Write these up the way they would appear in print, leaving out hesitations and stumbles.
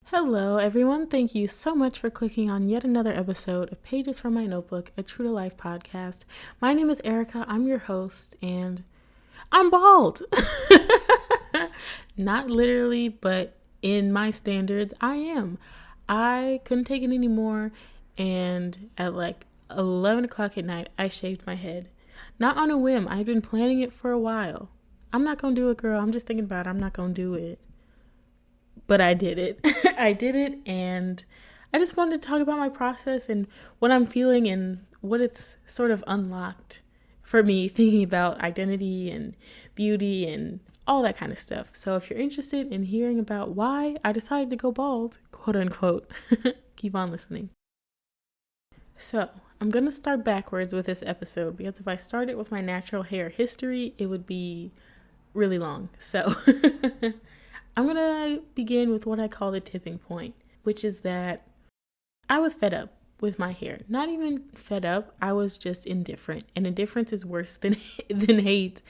Hello everyone, thank you so much for clicking on yet another episode of Pages from My Notebook, a True to Life podcast. My name is Erica, I'm your host, and I'm bald! Not literally, but in my standards, I am. I couldn't take it anymore, and at like 11 o'clock at night, I shaved my head. Not on a whim, I've been planning it for a while. I'm not gonna do it, girl, I'm just thinking about it, I'm not gonna do it. But I did it. I did it, and I just wanted to talk about my process and what I'm feeling and what it's sort of unlocked for me, thinking about identity and beauty and all that kind of stuff. So if you're interested in hearing about why I decided to go bald, quote unquote, keep on listening. So I'm going to start backwards with this episode because if I started with my natural hair history, it would be really long. So I'm going to begin with what I call the tipping point, which is that I was fed up with my hair. Not even fed up, I was just indifferent. And indifference is worse than hate,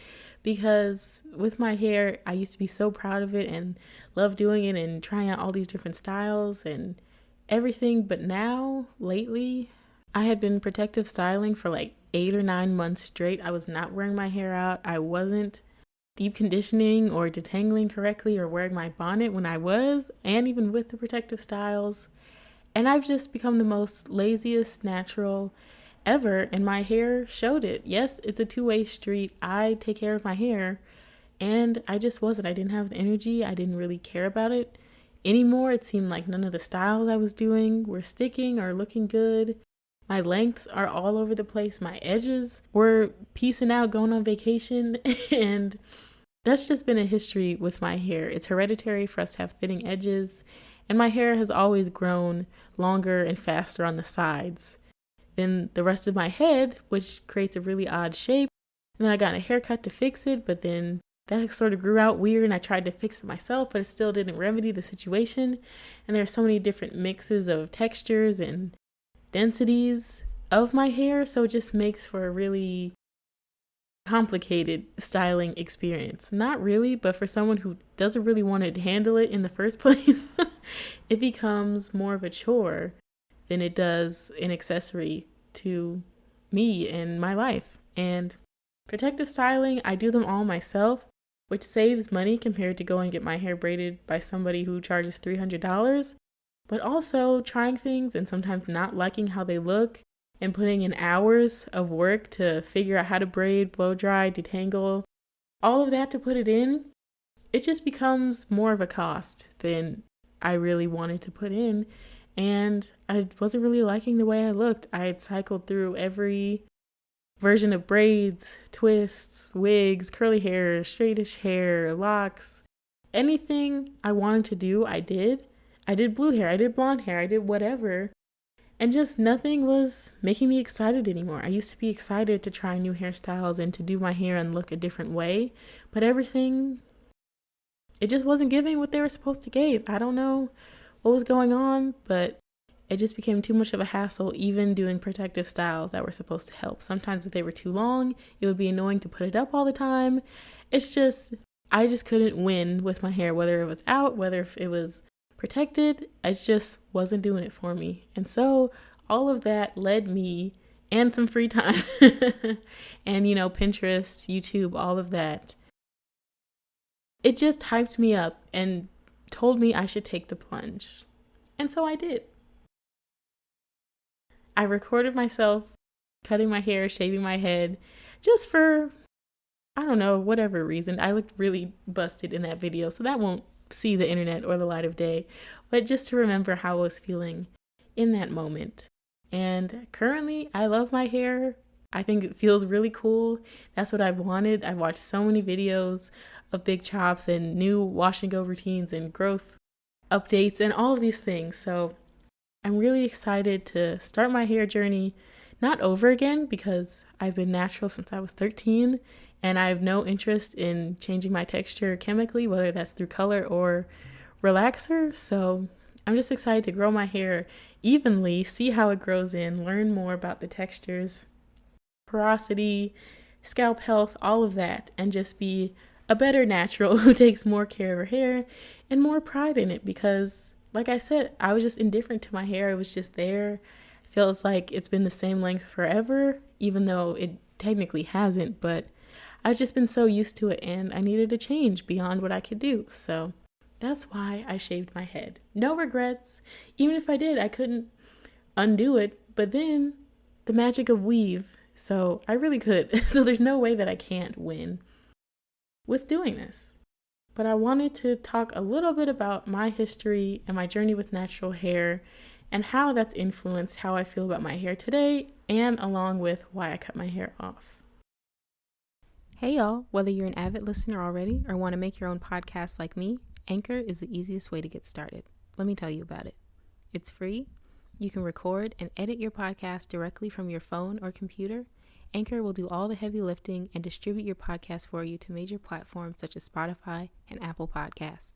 because with my hair, I used to be so proud of it and love doing it and trying out all these different styles and everything. But now, lately, I had been protective styling for like 8 or 9 months straight. I was not wearing my hair out. I wasn't deep conditioning or detangling correctly or wearing my bonnet when I was, and even with the protective styles. And I've just become the most laziest natural ever, and my hair showed it. Yes, it's a two-way street. I take care of my hair, and I just wasn't. I didn't have the energy. I didn't really care about it anymore. It seemed like none of the styles I was doing were sticking or looking good. My lengths are all over the place. My edges were piecing out, going on vacation, and that's just been a history with my hair. It's hereditary for us to have thinning edges, and my hair has always grown longer and faster on the sides than the rest of my head, which creates a really odd shape. And then I got a haircut to fix it, but then that sort of grew out weird, and I tried to fix it myself, but it still didn't remedy the situation. And there's so many different mixes of textures and densities of my hair, so it just makes for a really complicated styling experience. Not really, but for someone who doesn't really want to handle it in the first place, it becomes more of a chore than it does an accessory to me and my life. And protective styling, I do them all myself, which saves money compared to going and get my hair braided by somebody who charges $300. But also trying things and sometimes not liking how they look and putting in hours of work to figure out how to braid, blow dry, detangle, all of that to put it in, it just becomes more of a cost than I really wanted to put in. And I wasn't really liking the way I looked. I had cycled through every version of braids, twists, wigs, curly hair, straightish hair, locks. Anything I wanted to do, I did. I did blue hair, I did blonde hair, I did whatever. And just nothing was making me excited anymore. I used to be excited to try new hairstyles and to do my hair and look a different way. But everything, it just wasn't giving what they were supposed to give. I don't know what was going on, but it just became too much of a hassle, even doing protective styles that were supposed to help. Sometimes if they were too long, it would be annoying to put it up all the time. I just couldn't win with my hair, whether it was out, whether it was protected. I just wasn't doing it for me. And so all of that led me, and some free time and Pinterest, YouTube, all of that, it just hyped me up and told me I should take the plunge. And so I did. I recorded myself cutting my hair, shaving my head, just for, I don't know, whatever reason. I looked really busted in that video, so that won't see the internet or the light of day, but just to remember how I was feeling in that moment. And currently, I love my hair. I think it feels really cool. That's what I've wanted. I've watched so many videos of big chops and new wash and go routines and growth updates and all of these things. So I'm really excited to start my hair journey, not over again, because I've been natural since I was 13 and I have no interest in changing my texture chemically, whether that's through color or relaxer. So I'm just excited to grow my hair evenly, see how it grows in, learn more about the textures, porosity, scalp health, all of that, and just be a better natural who takes more care of her hair and more pride in it. Because like I said, I was just indifferent to my hair. It was just there. Feels like it's been the same length forever, even though it technically hasn't, but I've just been so used to it and I needed to change beyond what I could do. So that's why I shaved my head. No regrets. Even if I did, I couldn't undo it. But then the magic of weave. So I really could. So there's no way that I can't win with doing this. But I wanted to talk a little bit about my history and my journey with natural hair and how that's influenced how I feel about my hair today, and along with why I cut my hair off. Hey y'all, whether you're an avid listener already or want to make your own podcast like me, Anchor is the easiest way to get started. Let me tell you about it. It's free. You can record and edit your podcast directly from your phone or computer. Anchor will do all the heavy lifting and distribute your podcast for you to major platforms such as Spotify and Apple Podcasts.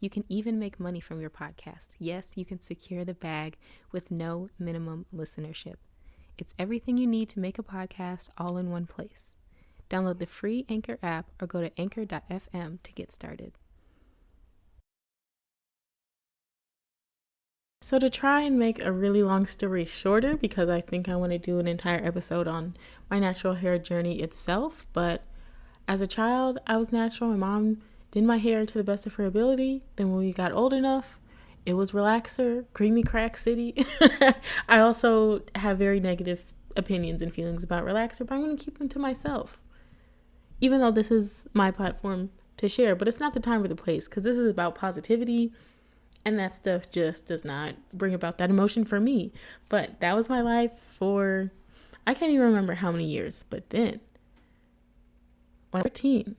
You can even make money from your podcast. Yes, you can secure the bag with no minimum listenership. It's everything you need to make a podcast all in one place. Download the free Anchor app or go to anchor.fm to get started. So to try and make a really long story shorter, because I think I want to do an entire episode on my natural hair journey itself, but as a child, I was natural. My mom did my hair to the best of her ability. Then when we got old enough, it was relaxer, creamy crack city. I also have very negative opinions and feelings about relaxer, but I'm going to keep them to myself. Even though this is my platform to share, but it's not the time or the place, because this is about positivity. And that stuff just does not bring about that emotion for me. But that was my life for, I can't even remember how many years. But then, when I was 13,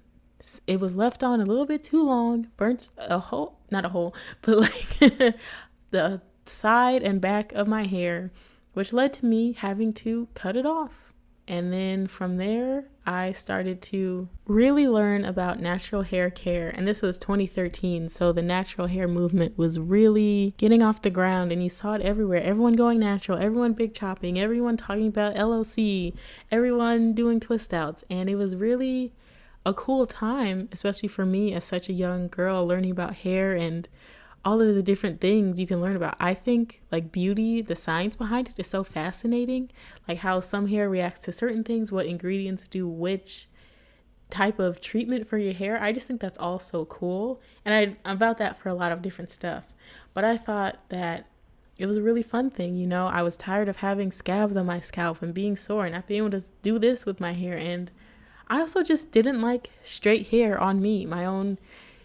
it was left on a little bit too long, burnt a hole, not a hole, but like the side and back of my hair, which led to me having to cut it off. And then from there, I started to really learn about natural hair care. And this was 2013. So the natural hair movement was really getting off the ground, and you saw it everywhere. Everyone going natural, everyone big chopping, everyone talking about LOC, everyone doing twist outs. And it was really a cool time, especially for me as such a young girl, learning about hair and all of the different things you can learn about. I think like beauty, the science behind it is so fascinating, like how some hair reacts to certain things, what ingredients do which type of treatment for your hair. I just think that's all so cool. And I'm about that for a lot of different stuff. But I thought that it was a really fun thing. You know, I was tired of having scabs on my scalp and being sore and not being able to do this with my hair. And I also just didn't like straight hair on me. My own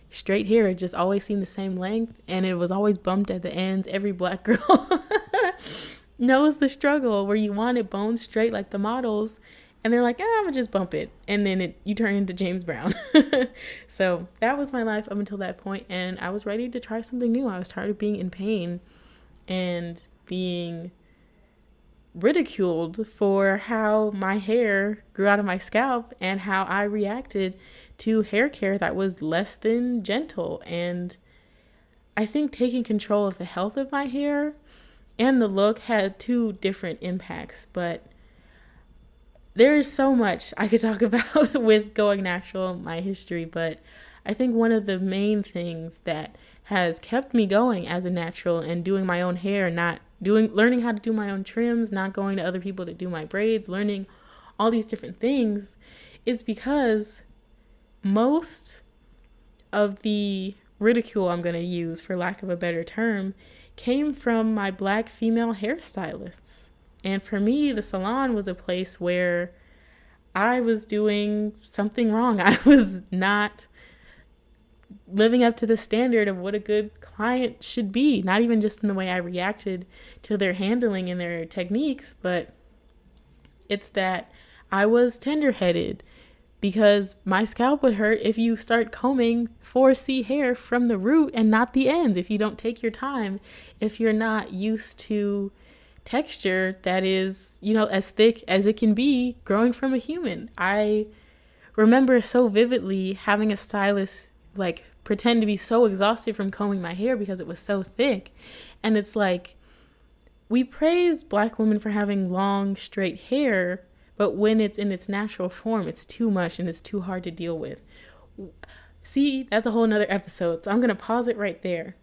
straight hair just always seemed the same length, and it was always bumped at the ends. Every black girl knows the struggle where you want it bone straight like the models, and they're like, I'm gonna just bump it, and then you turn into James Brown. So that was my life up until that point, and I was ready to try something new. I was tired of being in pain and being ridiculed for how my hair grew out of my scalp and how I reacted to hair care that was less than gentle. And I think taking control of the health of my hair and the look had two different impacts, but there's so much I could talk about with going natural, my history, but I think one of the main things that has kept me going as a natural and doing my own hair, learning how to do my own trims, not going to other people to do my braids, learning all these different things, is because most of the ridicule, I'm going to use for lack of a better term, came from my black female hairstylists. And for me, the salon was a place where I was doing something wrong. I was not living up to the standard of what a good client should be, not even just in the way I reacted to their handling and their techniques, but it's that I was tender-headed because my scalp would hurt if you start combing 4C hair from the root and not the ends, if you don't take your time, if you're not used to texture that is, as thick as it can be growing from a human. I remember so vividly having a stylist pretend to be so exhausted from combing my hair because it was so thick. And it's like, we praise Black women for having long, straight hair, but when it's in its natural form, it's too much and it's too hard to deal with. See, that's a whole nother episode, so I'm going to pause it right there.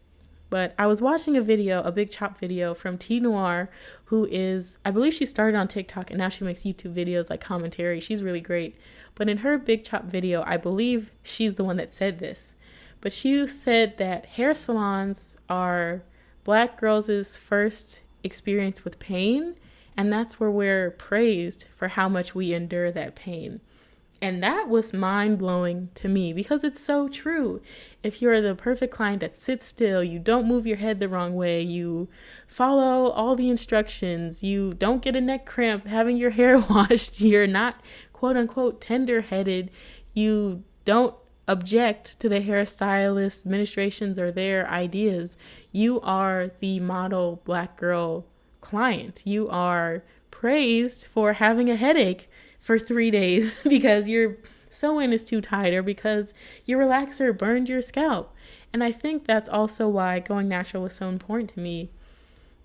But I was watching a video, a Big Chop video from T Noir, who is, I believe she started on TikTok and now she makes YouTube videos like commentary. She's really great. But in her Big Chop video, I believe she's the one that said this. But she said that hair salons are Black girls' first experience with pain, and that's where we're praised for how much we endure that pain. And that was mind-blowing to me because it's so true. If you're the perfect client that sits still, you don't move your head the wrong way, you follow all the instructions, you don't get a neck cramp having your hair washed, you're not quote-unquote tender-headed, you don't object to the hairstylist administrations or their ideas, you are the model Black girl client. You are praised for having a headache for 3 days because your sew-in is too tight or because your relaxer burned your scalp. And I think that's also why going natural was so important to me,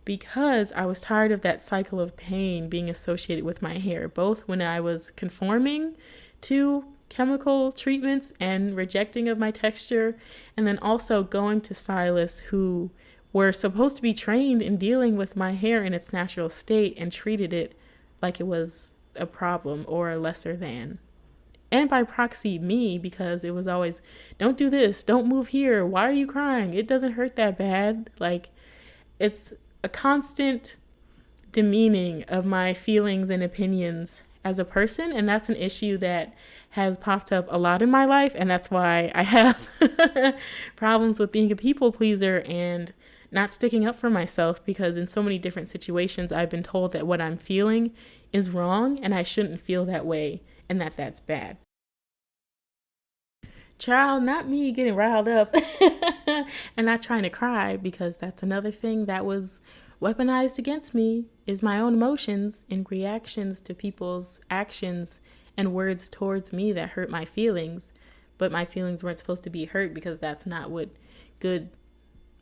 because I was tired of that cycle of pain being associated with my hair, both when I was conforming to chemical treatments and rejecting of my texture, and then also going to stylists who were supposed to be trained in dealing with my hair in its natural state and treated it like it was a problem or a lesser than. And by proxy, me, because it was always, don't do this, don't move here, why are you crying? It doesn't hurt that bad. Like, it's a constant demeaning of my feelings and opinions as a person, and that's an issue that has popped up a lot in my life, and that's why I have problems with being a people pleaser and not sticking up for myself, because in so many different situations I've been told that what I'm feeling is wrong and I shouldn't feel that way and that that's bad. Child, not me getting riled up and not trying to cry, because that's another thing that was weaponized against me, is my own emotions and reactions to people's actions and words towards me that hurt my feelings. But my feelings weren't supposed to be hurt because that's not what good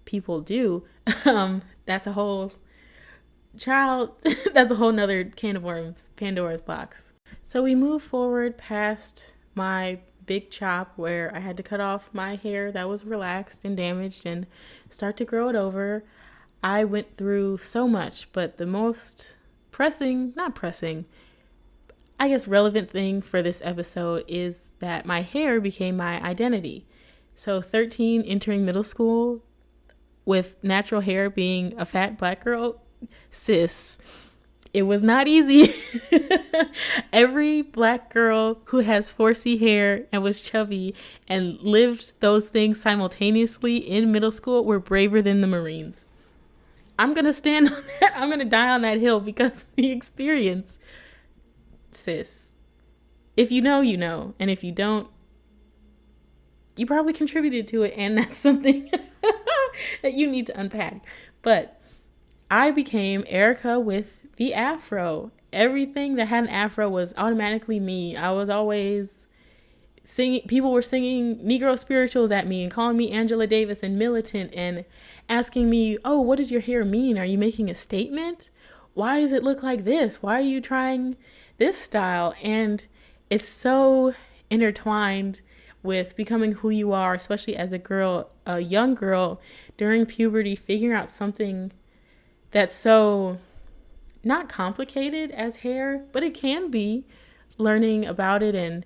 people do. That's a whole that's a whole nother can of worms, Pandora's box. So we move forward past my big chop where I had to cut off my hair that was relaxed and damaged and start to grow it over. I went through so much, but the most I guess relevant thing for this episode is that my hair became my identity. So 13, entering middle school with natural hair, being a fat Black girl, sis, it was not easy. Every Black girl who has 4C hair and was chubby and lived those things simultaneously in middle school were braver than the Marines. I'm going to stand on that. I'm going to die on that hill because the experience, sis. If you know, you know. And if you don't, you probably contributed to it. And that's something that you need to unpack. But I became Erica with the afro. Everything that had an afro was automatically me. I was always singing. People were singing Negro spirituals at me and calling me Angela Davis and militant and asking me, oh, what does your hair mean? Are you making a statement? Why does it look like this? Why are you trying this style? And it's so intertwined with becoming who you are, especially as a girl, a young girl during puberty, figuring out something that's so not complicated as hair, but it can be, learning about it and,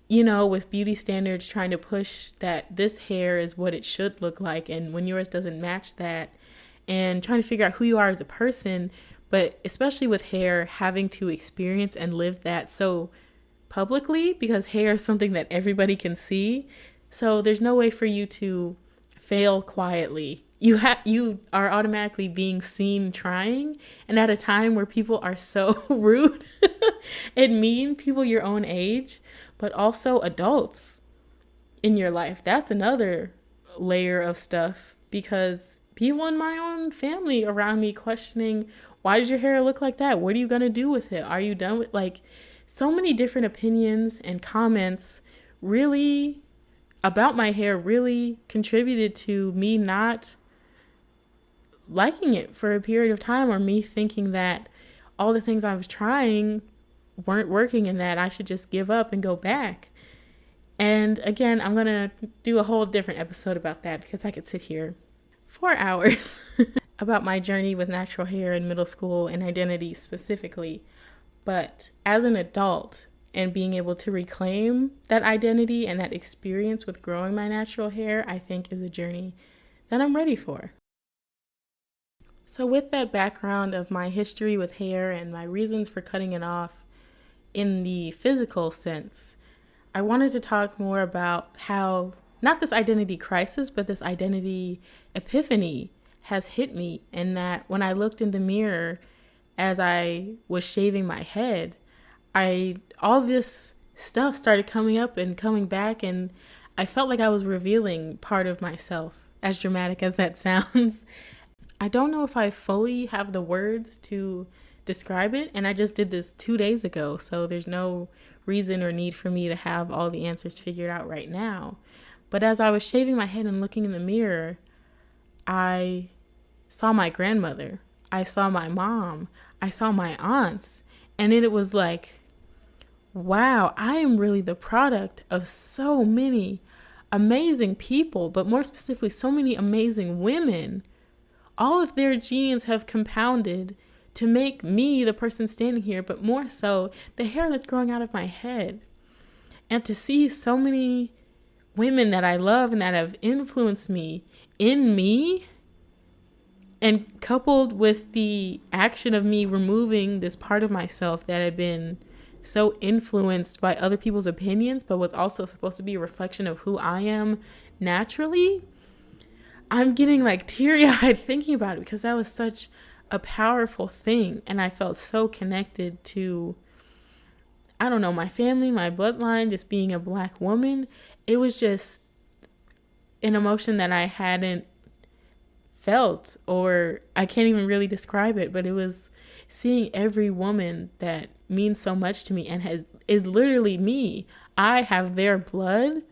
you know, with beauty standards, trying to push that this hair is what it should look like. And when yours doesn't match that, and trying to figure out who you are as a person, but especially with hair, having to experience and live that so publicly, because hair is something that everybody can see. So there's no way for you to fail quietly. You are automatically being seen trying, and at a time where people are so rude and mean, people your own age, but also adults in your life. That's another layer of stuff, because people in my own family around me questioning, why did your hair look like that? What are you going to do with it? Are you done with, like, so many different opinions and comments really about my hair really contributed to me not liking it for a period of time, or me thinking that all the things I was trying weren't working and that I should just give up and go back. And again, I'm going to do a whole different episode about that because I could sit here for hours about my journey with natural hair in middle school and identity specifically. But as an adult and being able to reclaim that identity and that experience with growing my natural hair, I think is a journey that I'm ready for. So with that background of my history with hair and my reasons for cutting it off in the physical sense, I wanted to talk more about how, not this identity crisis, but this identity epiphany has hit me, and that when I looked in the mirror as I was shaving my head, all this stuff started coming up and coming back, and I felt like I was revealing part of myself, as dramatic as that sounds. I don't know if I fully have the words to describe it, and I just did this 2 days ago, so there's no reason or need for me to have all the answers figured out right now. But as I was shaving my head and looking in the mirror, I saw my grandmother, I saw my mom, I saw my aunts, and it was like, wow, I am really the product of so many amazing people, but more specifically, so many amazing women. All of their genes have compounded to make me the person standing here, but more so the hair that's growing out of my head. And to see so many women that I love and that have influenced me in me, and coupled with the action of me removing this part of myself that had been so influenced by other people's opinions, but was also supposed to be a reflection of who I am naturally, I'm getting like teary-eyed thinking about it, because that was such a powerful thing. And I felt so connected to, I don't know, my family, my bloodline, just being a Black woman. It was just an emotion that I hadn't felt, or I can't even really describe it, but it was seeing every woman that means so much to me and is literally me. I have their blood.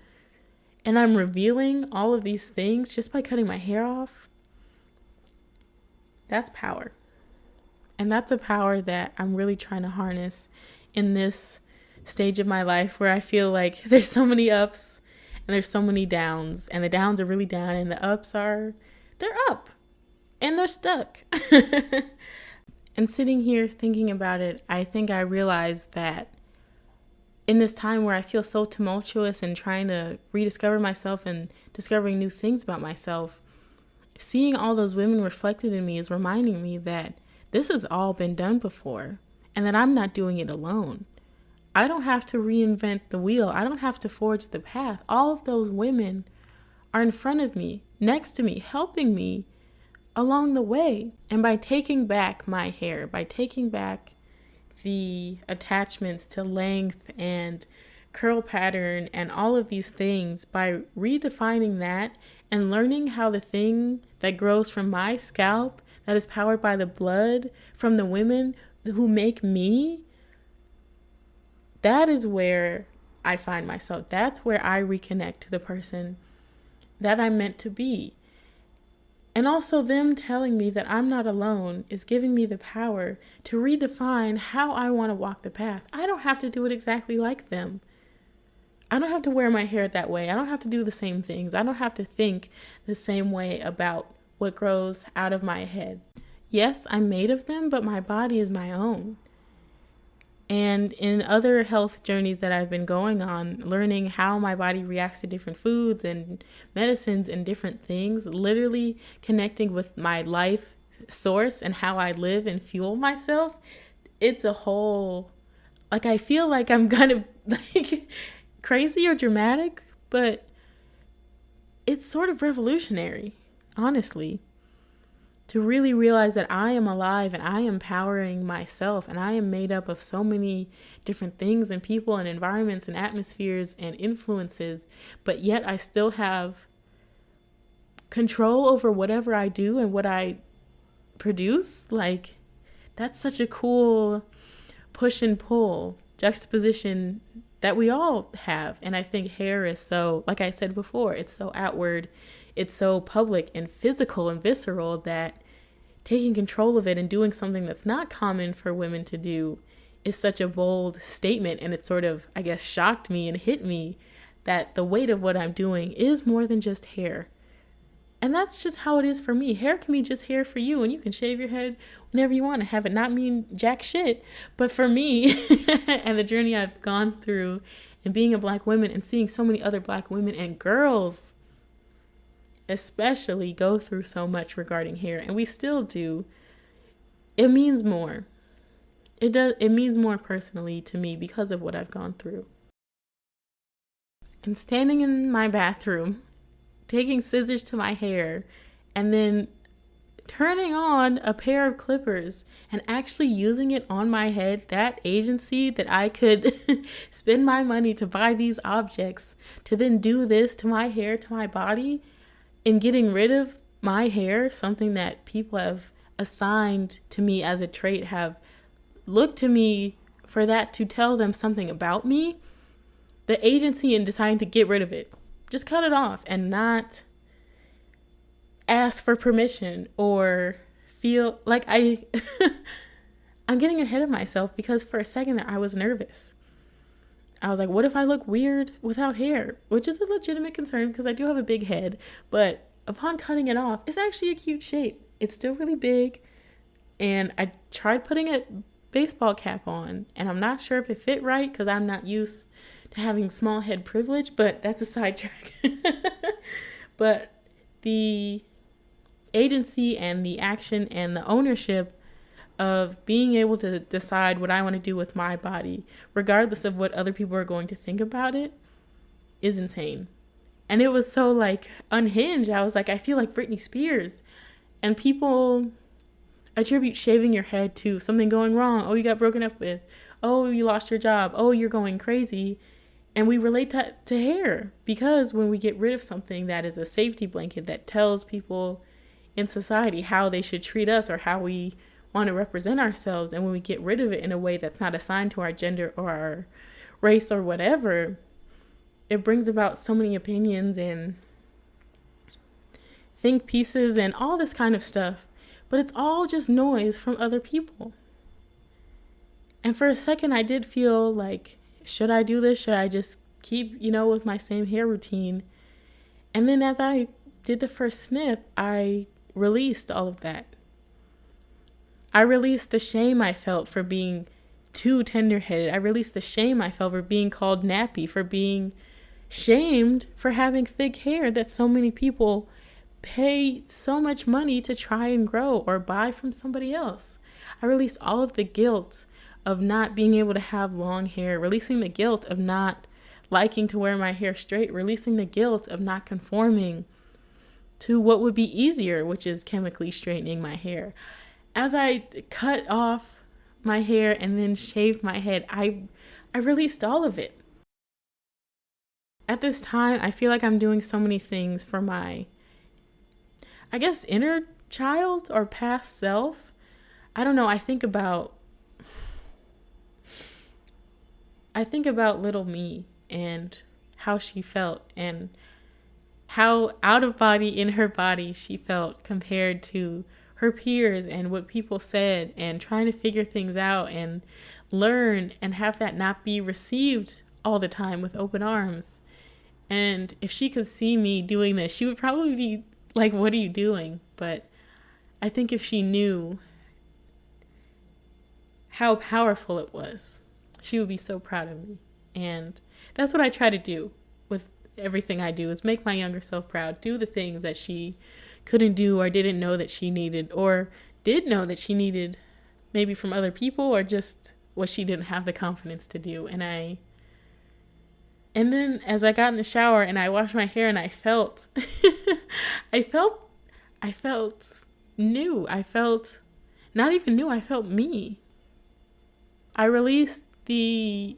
And I'm revealing all of these things just by cutting my hair off. That's power. And that's a power that I'm really trying to harness in this stage of my life, where I feel like there's so many ups and there's so many downs. And the downs are really down and the ups they're up. And they're stuck. And sitting here thinking about it, I think I realized that in this time where I feel so tumultuous and trying to rediscover myself and discovering new things about myself, seeing all those women reflected in me is reminding me that this has all been done before, and that I'm not doing it alone. I don't have to reinvent the wheel. I don't have to forge the path. All of those women are in front of me, next to me, helping me along the way. And by taking back my hair, by taking back the attachments to length and curl pattern and all of these things, by redefining that and learning how the thing that grows from my scalp, that is powered by the blood from the women who make me, that is where I find myself. That's where I reconnect to the person that I'm meant to be. And also them telling me that I'm not alone is giving me the power to redefine how I want to walk the path. I don't have to do it exactly like them. I don't have to wear my hair that way. I don't have to do the same things. I don't have to think the same way about what grows out of my head. Yes, I'm made of them, but my body is my own. And in other health journeys that I've been going on, learning how my body reacts to different foods and medicines and different things, literally connecting with my life source and how I live and fuel myself, it's a whole, like, I feel like I'm kind of like crazy or dramatic, but it's sort of revolutionary, honestly. To really realize that I am alive and I am powering myself, and I am made up of so many different things and people and environments and atmospheres and influences, but yet I still have control over whatever I do and what I produce. Like, that's such a cool push and pull juxtaposition that we all have. And I think hair is so, like I said before, it's so outward, it's so public and physical and visceral that taking control of it and doing something that's not common for women to do is such a bold statement. And it sort of, I guess, shocked me and hit me that the weight of what I'm doing is more than just hair. And that's just how it is for me. Hair can be just hair for you, and you can shave your head whenever you want to have it not mean jack shit. But for me and the journey I've gone through and being a Black woman and seeing so many other Black women and girls especially go through so much regarding hair, and we still do, it means more. It means more personally to me because of what I've gone through. And standing in my bathroom, taking scissors to my hair, and then turning on a pair of clippers and actually using it on my head, that agency that I could spend my money to buy these objects, to then do this to my hair, to my body, and getting rid of my hair, something that people have assigned to me as a trait, have looked to me for that to tell them something about me, the agency in deciding to get rid of it, just cut it off and not ask for permission or feel like I'm getting ahead of myself, because for a second I was nervous. I was like, what if I look weird without hair? Which is a legitimate concern because I do have a big head, but upon cutting it off, it's actually a cute shape. It's still really big, and I tried putting a baseball cap on, and I'm not sure if it fit right because I'm not used to having small head privilege, but that's a sidetrack. But the agency and the action and the ownership of being able to decide what I want to do with my body, regardless of what other people are going to think about it, is insane. And it was so like unhinged. I was like, I feel like Britney Spears. And people attribute shaving your head to something going wrong. Oh, you got broken up with. Oh, you lost your job. Oh, you're going crazy. And we relate that to hair, because when we get rid of something that is a safety blanket that tells people in society how they should treat us or how we want to represent ourselves, and when we get rid of it in a way that's not assigned to our gender or our race or whatever, it brings about so many opinions and think pieces and all this kind of stuff. But it's all just noise from other people. And for a second I did feel like, should I do this? Should I just keep, with my same hair routine? And then as I did the first snip, I released all of that. I released the shame I felt for being too tender-headed. I released the shame I felt for being called nappy, for being shamed for having thick hair that so many people pay so much money to try and grow or buy from somebody else. I released all of the guilt of not being able to have long hair, releasing the guilt of not liking to wear my hair straight, releasing the guilt of not conforming to what would be easier, which is chemically straightening my hair. As I cut off my hair and then shaved my head, I released all of it. At this time, I feel like I'm doing so many things for my, I guess, inner child or past self. I don't know. I think about little me and how she felt and how out of body in her body she felt compared to her peers and what people said, and trying to figure things out and learn and have that not be received all the time with open arms. And if she could see me doing this, she would probably be like, what are you doing? But I think if she knew how powerful it was, she would be so proud of me. And that's what I try to do with everything I do, is make my younger self proud, do the things that she couldn't do or didn't know that she needed, or did know that she needed, maybe from other people, or just what she didn't have the confidence to do. And then as I got in the shower and I washed my hair, and I felt I felt new. I felt not even new, I felt me. I released the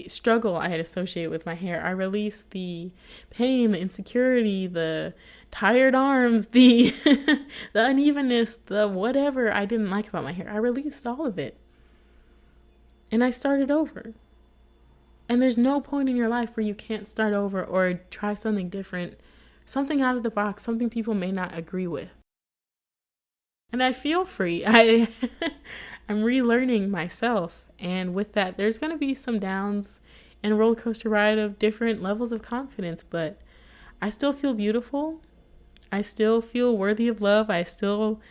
struggle I had associated with my hair. I released the pain, the insecurity, the tired arms, the the unevenness, the whatever I didn't like about my hair. I released all of it. and I started over. And there's no point in your life where you can't start over or try something different, something out of the box, something people may not agree with. And I feel free. I'm relearning myself. And with that, there's going to be some downs and a roller coaster ride of different levels of confidence. But I still feel beautiful. I still feel worthy of love. I still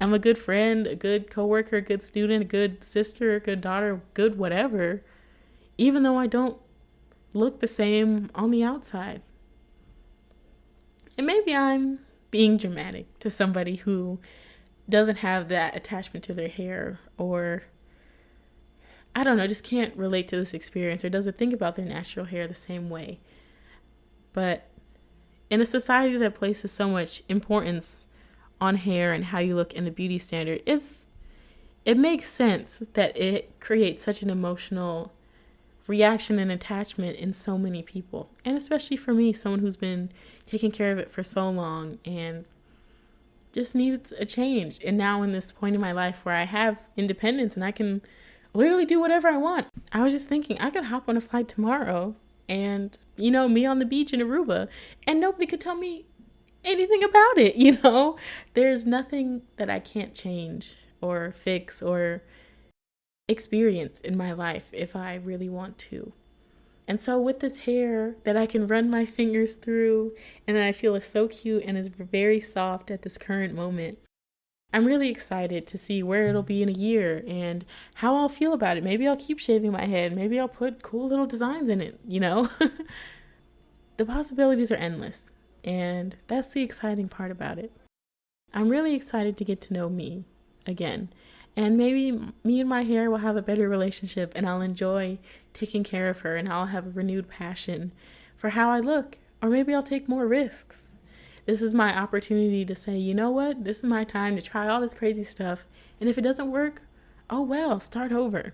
am a good friend, a good coworker, a good student, a good sister, a good daughter, good whatever. Even though I don't look the same on the outside. And maybe I'm being dramatic to somebody who doesn't have that attachment to their hair, or I don't know, just can't relate to this experience, or doesn't think about their natural hair the same way. But in a society that places so much importance on hair and how you look in the beauty standard, it makes sense that it creates such an emotional reaction and attachment in so many people. And especially for me, someone who's been taking care of it for so long and just needs a change. And now in this point in my life where I have independence and I can literally do whatever I want. I was just thinking I could hop on a flight tomorrow and, me on the beach in Aruba, and nobody could tell me anything about it. There's nothing that I can't change or fix or experience in my life if I really want to. And so with this hair that I can run my fingers through and that I feel is so cute and is very soft at this current moment, I'm really excited to see where it'll be in a year and how I'll feel about it. Maybe I'll keep shaving my head. Maybe I'll put cool little designs in it, The possibilities are endless, and that's the exciting part about it. I'm really excited to get to know me again. And maybe me and my hair will have a better relationship, and I'll enjoy taking care of her, and I'll have a renewed passion for how I look. Or maybe I'll take more risks. This is my opportunity to say, you know what? This is my time to try all this crazy stuff. And if it doesn't work, oh well, start over.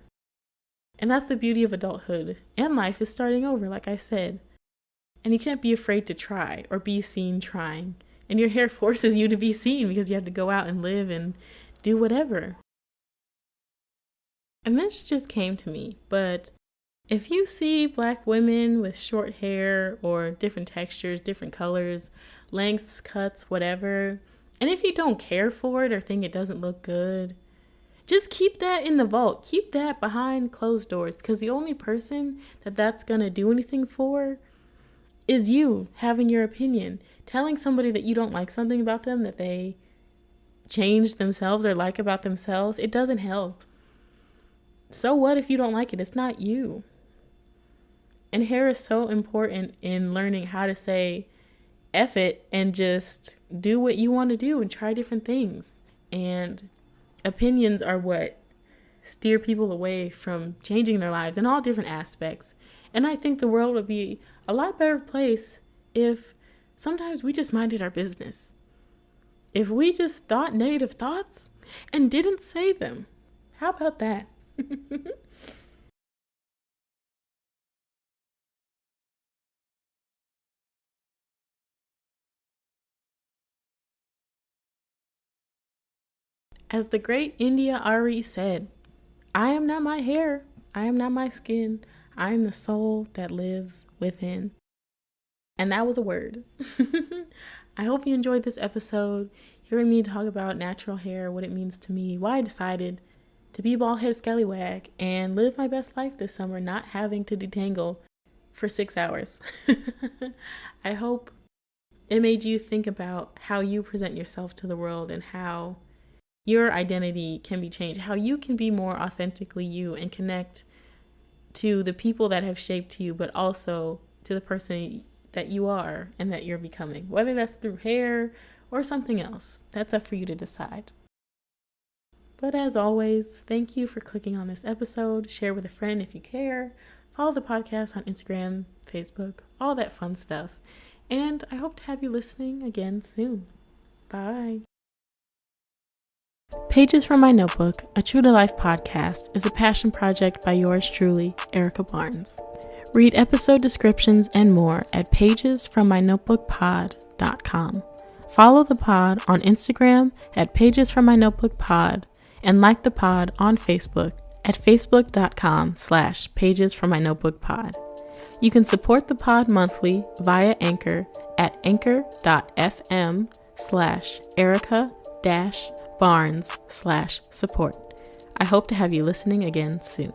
And that's the beauty of adulthood and life, is starting over, like I said. And you can't be afraid to try or be seen trying. And your hair forces you to be seen because you have to go out and live and do whatever. And this just came to me, but if you see Black women with short hair or different textures, different colors, lengths, cuts, whatever, and if you don't care for it or think it doesn't look good, just keep that in the vault. Keep that behind closed doors, because the only person that's going to do anything for is you having your opinion. Telling somebody that you don't like something about them, that they change themselves or like about themselves, it doesn't help. So what if you don't like it? It's not you. And hair is so important in learning how to say F it and just do what you want to do and try different things. And opinions are what steer people away from changing their lives in all different aspects. And I think the world would be a lot better place if sometimes we just minded our business. If we just thought negative thoughts and didn't say them. How about that? As the great India Ari said, I am not my hair, I am not my skin, I am the soul that lives within. And that was a word. I hope you enjoyed this episode, hearing me talk about natural hair, what it means to me, why I decided to be a bald-headed scallywag and live my best life this summer, not having to detangle for 6 hours. I hope it made you think about how you present yourself to the world and how your identity can be changed, how you can be more authentically you and connect to the people that have shaped you, but also to the person that you are and that you're becoming, whether that's through hair or something else. That's up for you to decide. But as always, thank you for clicking on this episode. Share with a friend if you care. Follow the podcast on Instagram, Facebook, all that fun stuff. And I hope to have you listening again soon. Bye. Pages from My Notebook, a True to Life podcast, is a passion project by yours truly, Erica Barnes. Read episode descriptions and more at pagesfrommynotebookpod.com. Follow the pod on Instagram at pagesfrommynotebookpod and like the pod on Facebook at facebook.com/pages from my notebook pod. You can support the pod monthly via Anchor at anchor.fm/Erica-Barnes/support. I hope to have you listening again soon.